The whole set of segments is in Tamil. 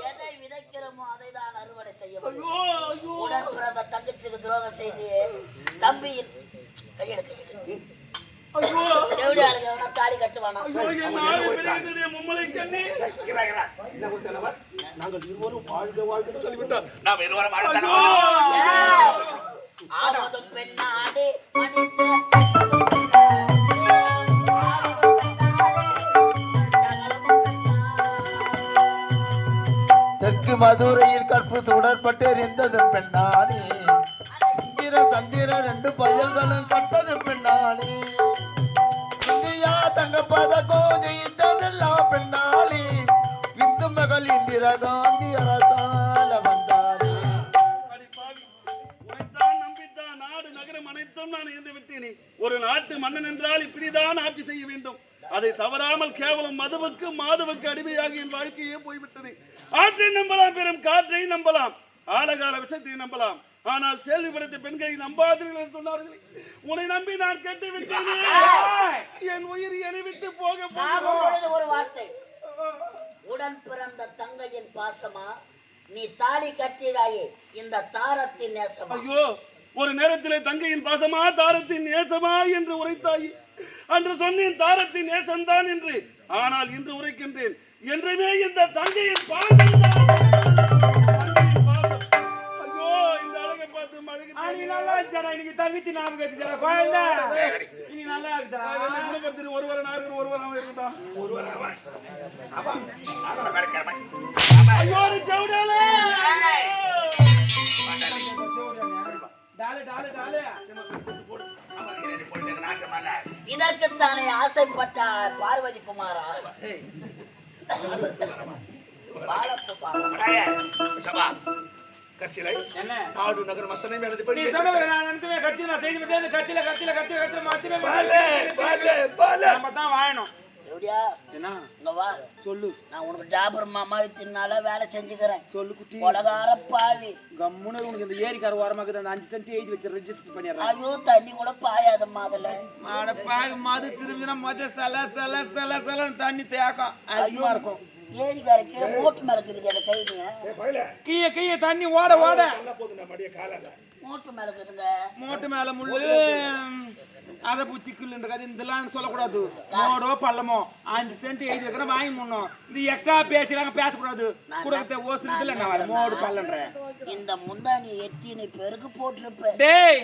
எதை விதைக்கிறோமோ அதை தான் அறுவடை செய்ய முடியும். உடன் பிறந்த தங்கச்சிக்கு துரோகம் செய்து தம்பியின் கையெடு எப்படி ஆளுங்க தாலி கட்டுவானா? நாங்கள் இருவரும் வாழ்க வாழ்க சொல்லிவிட்டோம். பெண்ணாடு தெற்கு மதுரையில் கற்பூசு உடற்பட்டு எரிந்ததும் பெண்ணானி, இந்திர தந்திர 2 பயல்களும் கட்டது பெண்ணானி, இந்தியா தங்க பதக்கம் ஜெயித்ததெல்லாம் பெண்ணாளி, இந்து மகள் இந்திரா காந்தி அரசால வந்தாரே. நாடு நகரம் அனைத்தும் நான் இருந்து விட்டேனே. ஒரு நாட்டு மன்னன் என்றால் இப்படிதான் ஆட்சி செய்ய வேண்டும். அதை தவறாமல் கேவலம் மதுவுக்கு மாதுவுக்கு அடிமையாகி என் வாழ்க்கையே போய்விட்டது. ஆற்றை நம்பலாம், பெரும் காற்றை நம்பலாம், ஆழகால விஷயத்தை நம்பலாம், ஆனால் செல்விப்படுத்த பெண்களை நம்பாதீர்கள் என்று சொன்னார்கள். உன்னை நம்பி நான் கேட்டு விட்டேன். என் உயிர் என்னை விட்டு போக ஒரு வார்த்தை. உடன் பிறந்த தங்கையின் பாசமா, நீ தாலி கட்டிடாயே இந்த தாரத்தின் நேசமா? ஐயோ, ஒரு நேரத்திலே தங்கையின் பாசமா தாரத்தின் நேசமா என்று உரைத்தாய். அன்று சொன்னேன் தாரத்தின் நேசம்தான் என்று. ஆனால் இன்று உரைக்கின்றேன், என்றுமே இந்த தங்கையின் பாசம். ஐயோ, இந்த அழகை பார்த்து மழை நல்லா இருந்துச்சா? இன்னைக்கு தங்கச்சி ஞாபகம் வச்சுச்சா? குழந்தை இனி நல்லா இருக்குதா? குணப்படுத்தி ஒருவரை நாருக்கு ஒருவராக இருக்கட்டும். ஐயோ ஜவுடாலே இதற்குத்தானே ஆசைப்பட்டார் பார்வதி குமாரா? நாடு நகரம் அத்தனை வாழணும். சொல்லு, நான் உனக்கு டாபர் மாமாவை தின்னால வேலை செஞ்சுக்கிறேன். சொல்லு குட்டி, கொலகார பாவி. கம்முன்னு உனக்கு இந்த ஏரிக்கார ஓரமாக அந்த 5 சென்ட் எழுதி வச்சு ரெஜிஸ்டர் பண்ணிடுறேன். ஐயோ, தண்ணி கூட பாயாதம்மா அதுல. மது திரும்பினா மத சல சல சல சல தண்ணி தேக்கம் அதிகமா இருக்கும். ஏரிக்காரக்கு மோட்டு மேல இருக்குது கைதுங்க. கீழே கீழே தண்ணி ஓட ஓட மோட்டு மேல இருக்குதுங்க. மோட்டு மேல முள்ளு அதை பூச்சிக்குள்ள கதை இதெல்லாம் சொல்லக்கூடாது. மோடோ பள்ளமோ 5 சென்ட் எழுதி வைக்கிற வாங்கி முன்னோம். இது எக்ஸ்ட்ரா பேசுறாங்க, பேசக்கூடாது. குடும்பத்தை ஓசுறதுல என்ன வர மோடு பள்ளன்ற இந்த முந்தானி எத்தனை பேருக்கு போட்டிருப்பேன். டேய்,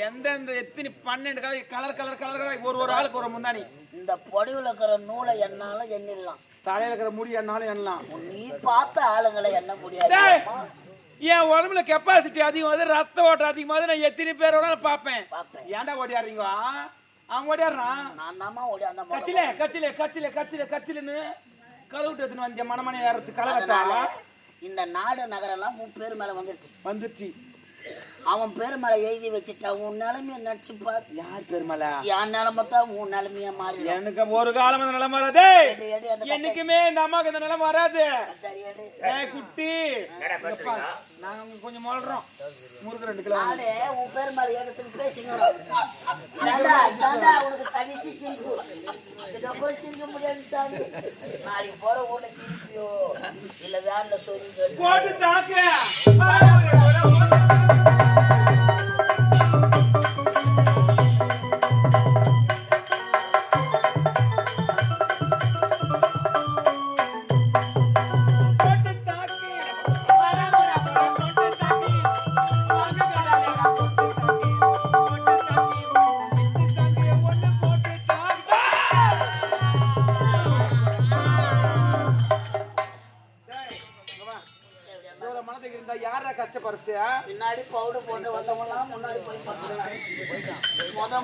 எந்தெந்த எத்தனை 12 கலர் கலர் கலர் ஒரு ஆளுக்கு ஒரு முந்தானி. இந்த பொடிவுல இருக்கிற நூலை என்னாலும் எண்ணிடலாம், தலையில இருக்கிற முடி என்னாலும் எண்ணலாம். நீ பார்த்த ஆளுங்களை எண்ண முடியாது. என் உடம்புல கெப்பாசிட்டி அதிகமாவது, ரத்த ஓட்டம் அதிகமாவது, நான் எத்தனை பேரோட பார்ப்பேன். ஏன்டா ஓடியாடுறீங்க? அவன் ஓடியாடுறான். கச்சிலே கச்சிலே கச்சிலே கச்சிலே கச்சிலுன்னு கழுவிட்டு எடுத்துன்னு வந்த மனமனை ஏறத்து கலவட்டால இந்த நாடு நகரெல்லாம் 3 பேர் மேல வந்துருச்சு. அவன் பேர் மேல எழுதி வச்சுட்டா உன் நிலைமைய நினைச்சுப்பார். யார் பேர் மேல? என் நிலைமை தான் உன் நிலைமையா மாறி. எனக்கு ஒரு காலம் இந்த நிலைமை வராது. என்னைக்குமே இந்த அம்மாவுக்கு இந்த நிலைமை வராது. குட்டி நாங்க கொஞ்சம் மொழறோம். முறுக்கு 2 கிலோ உன் பேர் மேல ஏகத்துக்கு பேசுங்க. உனக்கு கடைசி சிரிப்பு, அதுக்கப்புறம் சிரிக்க முடியாது சாமி. நாளைக்கு போற ஊர்ல சிரிப்பியோ இல்ல வேன்ல சொல்லி போட்டு தாக்க. பின்னாடி பவுடர் போட்டு வந்தவங்களாம் முன்னாடி போய்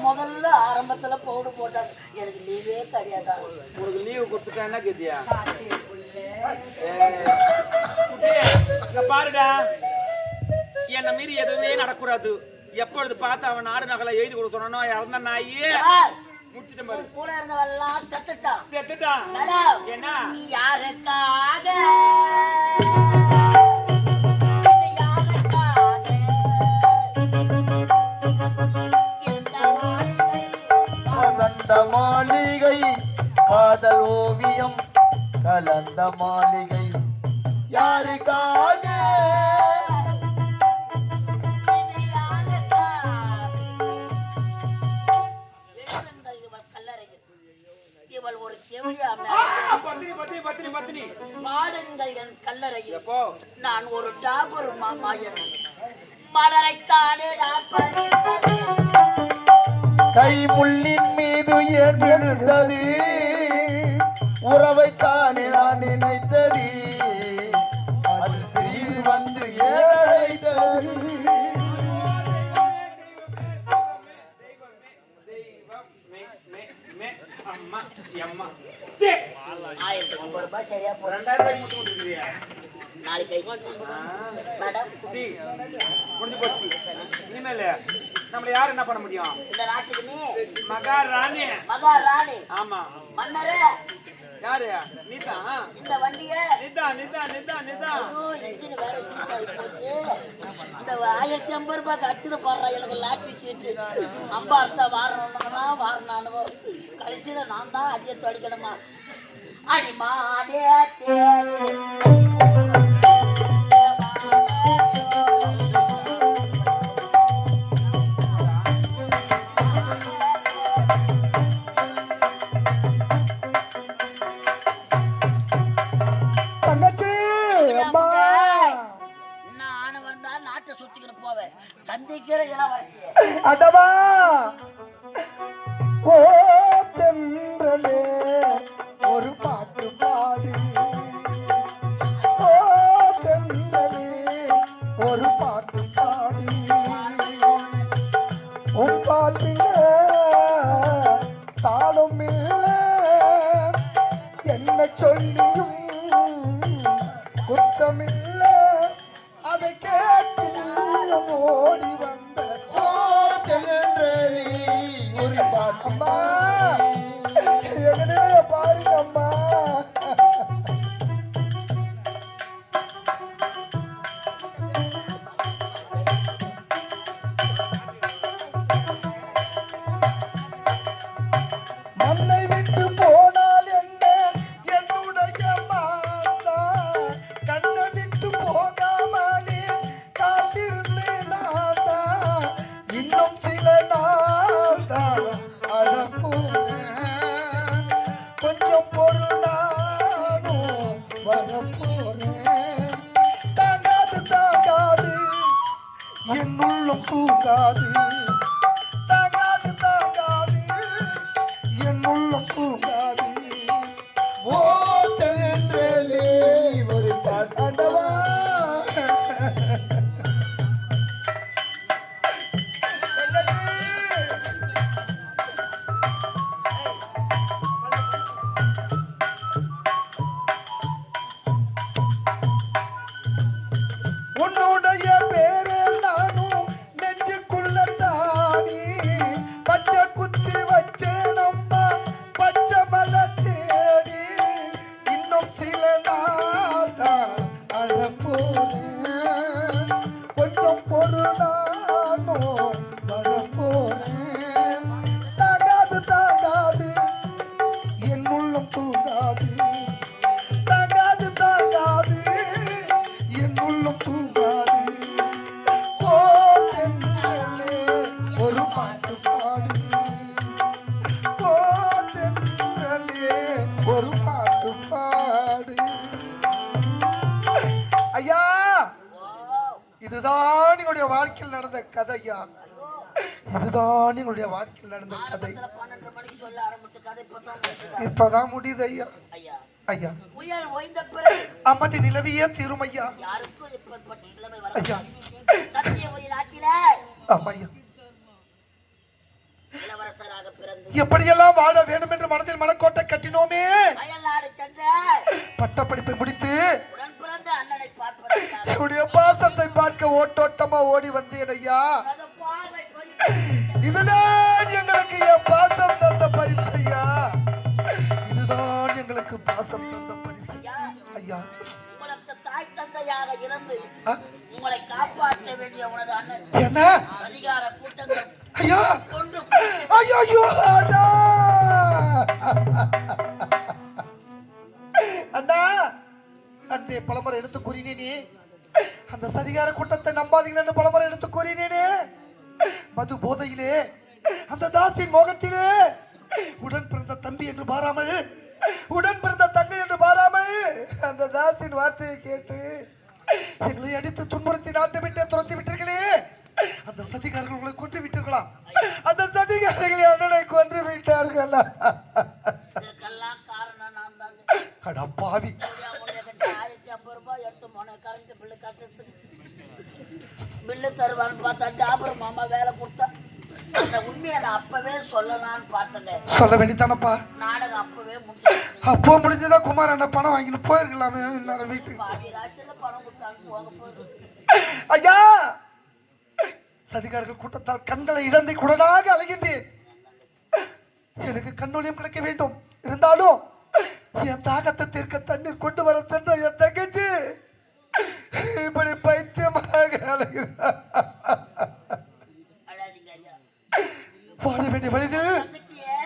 முதல்ல ஆரம்பத்துல பவுடர் போட்டாங்க. எனக்கு லீவே கிடையாதா? உங்களுக்கு லீவு கொடுத்துட்டா என்ன கேட்டியா? பாருடா, என்ன மீறி எதுவுமே நடக்கூடாது. எப்பொழுது பார்த்து அவன் நாடு நகலை எழுதி கொடுக்க சொன்னா இறந்த நாயே கூட இருந்தவெல்லாம் செத்துட்டான். என்ன யாருக்காக மாளிகை காதல் ஓவியம் கலந்த மாளிகை யாருக்காக இது யாருக்காக? எழுதுங்கள் இவள் கல்லறையில். இவள் ஒரு செவிலியார். பாடுங்கள் என் கல்லறையில். நான் ஒரு டாபர் மாமாயன். மலரைத்தானே நான் பறித்தேன். கை முள்ளின் மீது ஏன் விழுந்தது உறவைத்தானே நான் நினைத்தது அது பிரிவு வந்து ஏழைத்தது ₹1050 சரியா போச்சு. நாளைக்கு கழிச்சு. மேடம், முடிஞ்சு போச்சு. இனிமேல் நம்மள யார் என்ன பண்ண முடியும்? இந்த நாட்டுக்கு நீ மகாராணி. மகாராணி. ஆமா. மன்னரே, யாரு? நீதான். இந்த வண்டியை நீதான். ஐயோ, இன்ஜின் வேற சீஸ் ஆகி போச்சு. இந்த ₹1050 அடிச்சது போடுறா எனக்கு லாட்டரி சீட்டு. அம்பார்த்தா வாரணானுவோ கடைசியில நான் தான் அடியத்து அடிக்கணுமா? அடிமாடே தேடி சுத்திக்கிட்டு போவேன். சந்திக்கிற இளவரசியை அடவா ஓ தென்றலே ஒரு பாட்டு பாடு ஓ தென்றலே ஒரு பாட்டு பாடு உன் பாட்டுங்க தாளம் என்ன சொல்லியும் குற்றமில்ல அதை கேட்டு ஓடி வந்த ஓ தென்றலே ஒரு பாட்டு அம்மா எங்கனே பாருங்க அம்மா மண்ணை விட்டு போனால் என்ன என்னுடைய மாதா கண்ணை விட்டு போகாமலே காத்திருந்தேன் நாதா இன்னும் சில நாள் தான் அழப்போறேன் கொஞ்சம் பொருள் நானும் வரப்போறேன் தாங்காது என் உள்ளம் தூங்காது தாங்காது என் உள்ளம் தூங்காது ஓ தென்றலே ஒரு பாட்டவா உன்னுடைய பேரு நானும் நெஞ்சுக்குள்ள தானி பச்சை குத்தி வச்சே நம்ம பச்சை மலை தேடி இன்னும் சில நாள் தான் அழப்போறேன் கொஞ்சம் பொருள் நானும் வரப்போறேன் தாங்காது என் உள்ளம் தூங்காது தாங்காது என் உள்ளம் தூங்காது ஓ தென்றலே ஒரு பாட்டு பாடு ஓ தென்றலே ஒரு பாட்டு பாடு ஐயா இதுதான் எங்களுடைய வாழ்க்கையில் நடந்த கதையா இதுதான் எங்களுடைய வாழ்க்கையில் நடந்த கதை 12 மணிக்கு சொல்ல ஆரம்பிச்ச கதை இப்பதான் முடியுது ஐயா ஐயா. ஐயா புயல் ஓய்ந்த பிறகு அம்மதி நிலவியே தீரும் ஐயா யாருக்கும் இப்பேற்பட்ட நிலைமை வர ஐயா சத்தியபுரி நாட்டில ஆமா ஐயா இளவரசராக பிறந்து எப்படியெல்லாம் வாழ வேண்டும் என்று மனதில் மனக்கோட்டை கட்டினோமே அயல்நாடு சென்ற பட்டப்படிப்பை முடித்து உடன் பிறந்த அண்ணனை பார்ப்பதற்காக என்னுடைய பாசத்தை பார்க்க ஓட்டோட்டமா ஓடி வந்தேன் ஐயா உனது பார்வை பதிவு இதுதான் எங்களுக்கு என் பாசம் தந்த பரிசு ஐயா இதுதான் எங்களுக்கு பாசம் தந்த பரிசு ஐயா உங்களுக்கு தாய் தந்தையாக இருந்து ஆ? உங்களை காப்பாற்ற வேண்டிய உனது அண்ணன் என்ன அதிகார கூட்டங்கள் ஐயா கொன்று ஐயோ ஐயோ அண்ணா அன்றே பலமுறை எடுத்து கூறினேனே, அந்த சதிகார கூட்டத்தை நம்பாதீர்கள் என்று பலமுறை எடுத்து கூறினேனே. மது போதையிலே அந்த தாசின் மோகத்திலே உடன் பிறந்த தம்பி என்று பாராமல், உடன் பிறந்த தங்கை என்று பாராமல் அந்த தாசின் வார்த்தையை கேட்டு எங்களை அடித்து துன்புறுத்தி நாட்டை விட்டே துரத்தி விட்டீர்களே. அந்த சதிகாரர்கள் உங்களை கொன்று விட்டீர்களா? அந்த சதிகாரர்களை அண்ணனை கொன்று விட்டார்கள். இதுக்கெல்லாம் காரணம் நான் தாங்க. அட பாவி, 1050 ரூபாய் எடுத்து போனேன் கரண்ட் பில்லு கட்டுறதுக்கு. பில்லு தருவான்னு பார்த்தா அப்புறம் மாமா வேலை கொடுத்தா. அந்த உண்மையை நான் அப்பவே சொல்லலான்னு பார்த்தேங்க. சொல்ல வேண்டித்தானப்பா. நாடகம் அப்பவே முடிஞ்சு. அப்போ முடிஞ்சதா குமார் என்ன பணம் வாங்கிட்டு போயிருக்கலாமே எல்லாரும் வீட்டுக்கு. பாதி ராஜ்யத்துல பணம் கொடுத்தான்னு போக போகுது. ஐயா, சதிகாரர்கள் கூட்டத்தால் கண்களை இழந்து குடனாக அலைகின்றேன். எனக்கு கண்ணொழியம் கிடைக்க வேண்டும். இருந்தாலும் என் தாகத்தை தீர்க்க தண்ணீர் கொண்டு வர சென்ற என் தங்கச்சி இப்படி பைத்தியமாக அலைகிறார். அழாதீங்க ஐயா. வாழ வேண்டிய வழியில் தங்கச்சியே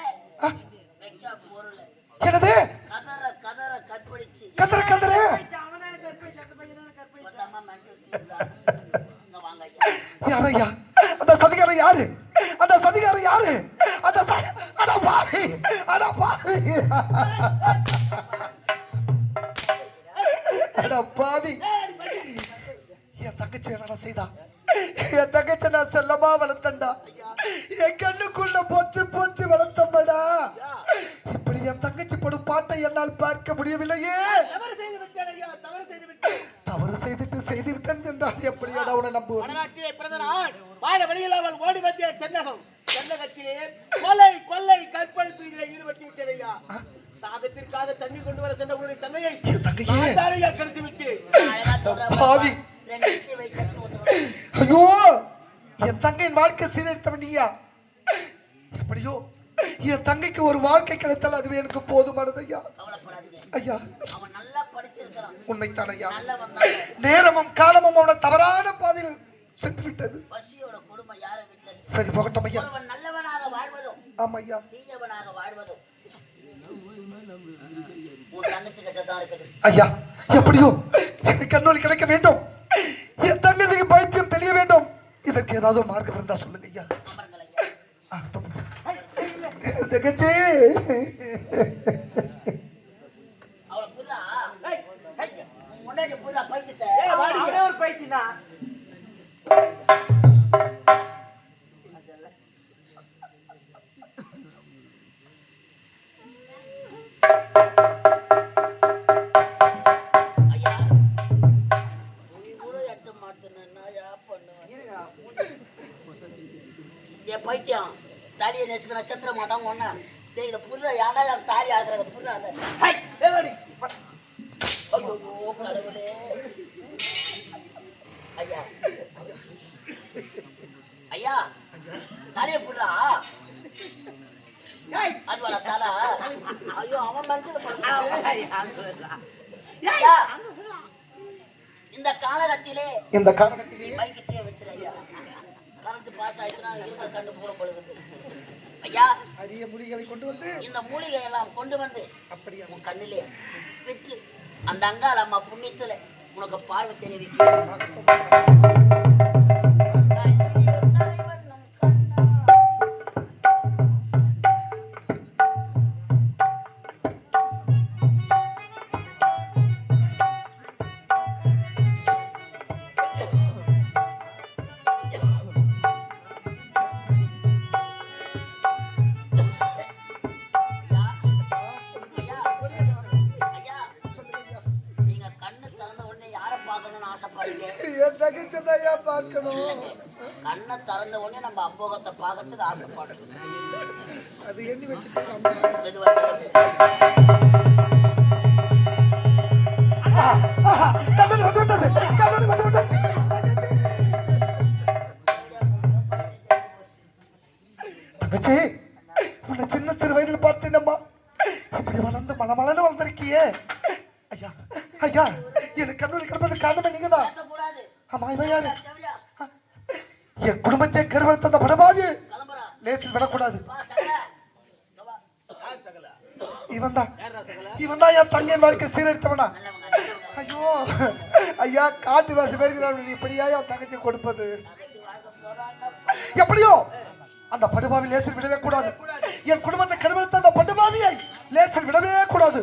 வைக்க பொருள் எனது கதற கதற கற்பழிச்சு கதற கதற மொத்தமா மென்டல் தீர்தான். இங்க வாங்க ஐயா. யாரையா அந்த சதிகாரம்? யாரு அந்த சதிகாரம்? யாரு அந்த அட பாவி, அட பாவி, அட பாவி. என் தங்கச்சி என்னடா செய்தா? என் தங்கச்சி நான் செல்லமா வளர்த்தண்டா. என் கண்ணுக்குள்ள போச்சு போச்சு வளர்த்தம்படா. இப்படி என் தங்கச்சி படும் பாட்டை என்னால் பார்க்க முடியவில்லையே. தவறு செய்துட்டு செய்து விட்டேன் என்றால் எப்படியாடா உன்னை நம்புவது? வடநாட்டிலே பிறந்த நான் வாழ வழியில் அவள் ஓடி வந்த தென்னகம். தென்னகத்திலே கொலை கொள்ளை கற்பழிப்பிலே ஈடுபட்டு விட்டேன் ஐயா. தாகத்திற்காக தண்ணி கொண்டு வர சென்ற உன்னுடைய தங்கையை என் தங்கையே நான் தாரையா கெடுத்து விட்டு அழகா சொல்றேன். பாவி. 2 இட்லி வை சட்னி ஊத்துறேன். ஐயோ, என் தங்கையின் வாழ்க்கை சீரழித்தவன் நீயா? எப்படியோ என் தங்கைக்கு ஒரு வாழ்க்கை கிடைத்தால் அதுவே எனக்கு போதுமானது ஐயா. கவலைப்படாதீங்க. ஐயா, அவன் நல்லா படிச்சிருக்கிறான். உண்மைத்தான் ஐயா. நல்லவன் தான். நேரமும் காலமும் அவனை தவறான பாதையில் சென்று விட்டது. பசியோட கொடுமை யாரை விட்டது? சரி போகட்டும் ஐயா. ஒருவன் நல்லவனாக வாழ்வதும் ஆமா ஐயா. தீயவனாக வாழ்வதும் உன் தங்கச்சி கிட்ட தான் இருக்குது. ஐயா, எப்படியோ எனக்கு கண்ணொளி கிடைக்க வேண்டும். என் தங்கச்சிக்கு பைத்தியம் தெரிய வேண்டும். இதற்கு ஏதாவது மார்க்கம் இருந்தா சொல்லுங்க ஐயா. அமருங்கள் ஐயா. ஆகட்டும். தங்கச்சி அவளை புறா முன்னாடி புறா பைத்தியத்தை அவனே ஒரு பைத்தியம் தான். ஐயா துணி கூட எடுத்து மாட்டேன்னா யா பண்ணுவேன். என் பைத்தியம் தாலியை நெச்சுக்க நட்சத்திர மாட்டாங்க ஒன்னா. டேய் இதை புறா யாரா தாலி ஆடுறத புறா அதை. ஐயோ கடவுளே. ஐயா ஐயா தாலியை புறா அது வர தலை. ஐயோ அவன் மனசுல ஐயா இந்த காலகத்திலே இந்த காரணத்திலே பைக்கிட்டே வச்சிரு ஐயா. கரண்ட் பாஸ் ஆயிடுச்சுன்னா இருக்கிற கண்டு பூரம் பொழுது. ஐயா அரிய முடிகளை கொண்டு வந்து இந்த மூலிகை எல்லாம் கொண்டு வந்து அப்படியா உன் கண்ணிலே விட்டு அந்த அங்காள் அம்மா புண்ணியத்துல உனக்கு பார்வை தெரிவிக்க. பார்க்கணும். கண்ணை திறந்த உடனே நம்ம அம்போகத்தை பார்க்கறதுக்கு ஆசைப்படுறோம். அது எண்ணி வச்சுட்டு தங்கச்சி, உன்னை சின்ன சிறு வயதில் பார்த்தேனம்மா. இப்படி வளர்ந்து மலமலன்னு வளர்ந்திருக்கியே. ஐயா ஐயா, எனக்கு கண்ணொலி கிடப்பது காரணமே நீங்கதான். ஆமா, இவன் யாரு? என் குடும்பத்தை கருவறுத்த அந்த படபாவி லேசில் விடக்கூடாது. இவன் தான் என் தங்கையின் வாழ்க்கை சீரழித்தவனா. ஐயோ, ஐயோ ஐயா காட்டு வாசி பேருக்கிறான் நீ இப்படியா என் தங்கச்சி கொடுப்பது எப்படியோ அந்த படுபாவி லேசில் விடவே கூடாது என் குடும்பத்தை கெடுவதற்கு அந்த படுபாவியை லேசில் விடவே கூடாது